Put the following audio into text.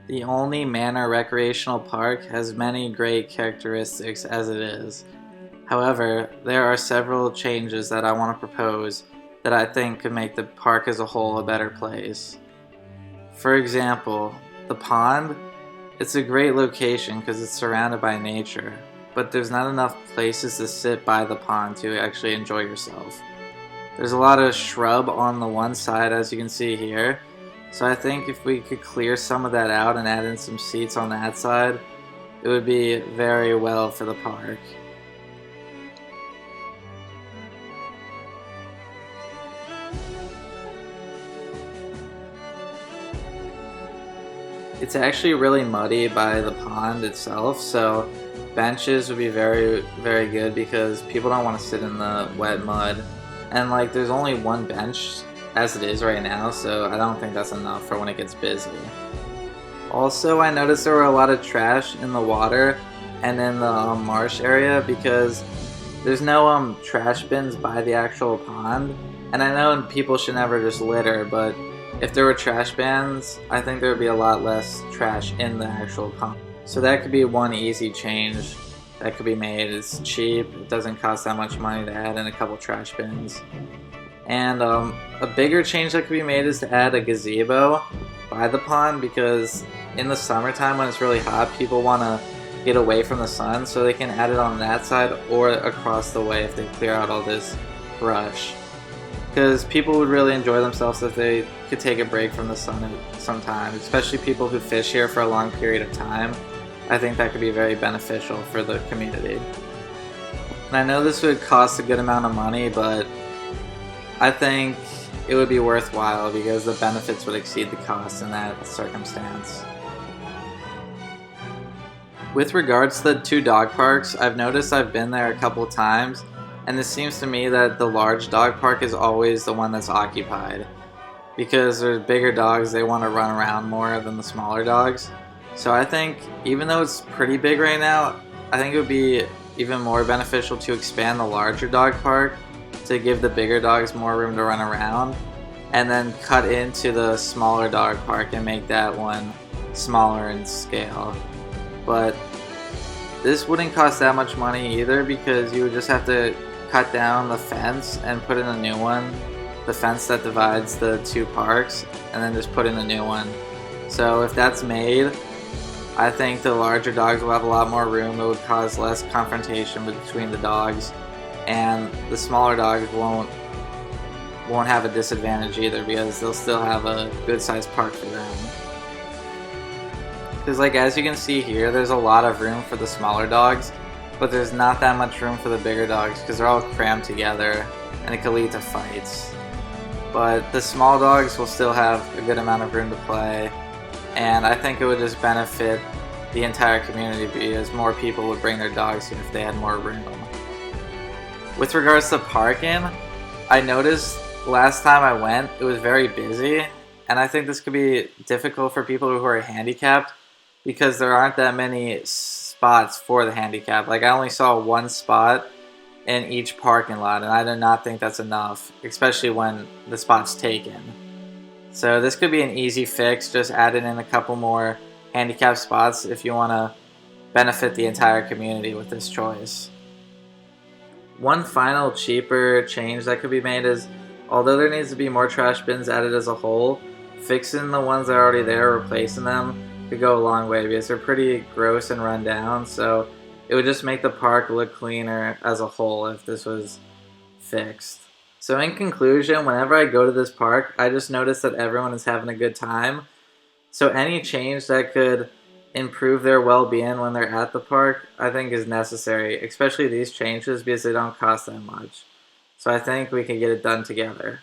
The only Manor Recreational Park has many great characteristics as it is. However, there are several changes that I want to propose that I think could make the park as a whole a better place. For example, the pond. It's a great location because it's surrounded by nature, but there's not enough places to sit by the pond to actually enjoy yourself. There's a lot of shrub on the one side, as you can see here, so I think if we could clear some of that out and add in some seats on that side, it would be very well for the park. It's actually really muddy by the pond itself, so benches would be very, very good because people don't want to sit in the wet mud. And like, there's only one bench as it is right now, so I don't think that's enough for when it gets busy. Also, I noticed there were a lot of trash in the water and in the marsh area because there's no trash bins by the actual pond. And I know people should never just litter, but if there were trash bins, I think there would be a lot less trash in the actual pond. So that could be one easy change that could be made. It's cheap, it doesn't cost that much money to add in a couple trash bins. And a bigger change that could be made is to add a gazebo by the pond because in the summertime when it's really hot, people want to get away from the sun, so they can add it on that side or across the way if they clear out all this brush. Because people would really enjoy themselves if they could take a break from the sun sometimes, especially people who fish here for a long period of time. I think that could be very beneficial for the community. And I know this would cost a good amount of money, but I think it would be worthwhile because the benefits would exceed the cost in that circumstance. With regards to the two dog parks, I've noticed I've been there a couple times, and it seems to me that the large dog park is always the one that's occupied because there's bigger dogs, they want to run around more than the smaller dogs. So I think even though it's pretty big right now, I think it would be even more beneficial to expand the larger dog park to give the bigger dogs more room to run around, and then cut into the smaller dog park and make that one smaller in scale. But this wouldn't cost that much money either because you would just have to cut down the fence and put in a new one, the fence that divides the two parks, and then just put in a new one. So if that's made, I think the larger dogs will have a lot more room. It would cause less confrontation between the dogs, and the smaller dogs won't have a disadvantage either because they'll still have a good sized park for them. Because like as you can see here, there's a lot of room for the smaller dogs, but there's not that much room for the bigger dogs because they're all crammed together and it could lead to fights. But the small dogs will still have a good amount of room to play, and I think it would just benefit the entire community because more people would bring their dogs here if they had more room. With regards to parking, I noticed last time I went it was very busy, and I think this could be difficult for people who are handicapped because there aren't that many spots for the handicapped. Like I only saw one spot in each parking lot, and I do not think that's enough, especially when the spot's taken. So this could be an easy fix, just adding in a couple more handicap spots if you want to benefit the entire community with this choice. One final cheaper change that could be made is, although there needs to be more trash bins added as a whole, fixing the ones that are already there, replacing them, could go a long way because they're pretty gross and run down, so it would just make the park look cleaner as a whole if this was fixed. So in conclusion, whenever I go to this park, I just notice that everyone is having a good time. So any change that could improve their well-being when they're at the park, I think is necessary, especially these changes because they don't cost that much. So I think we can get it done together.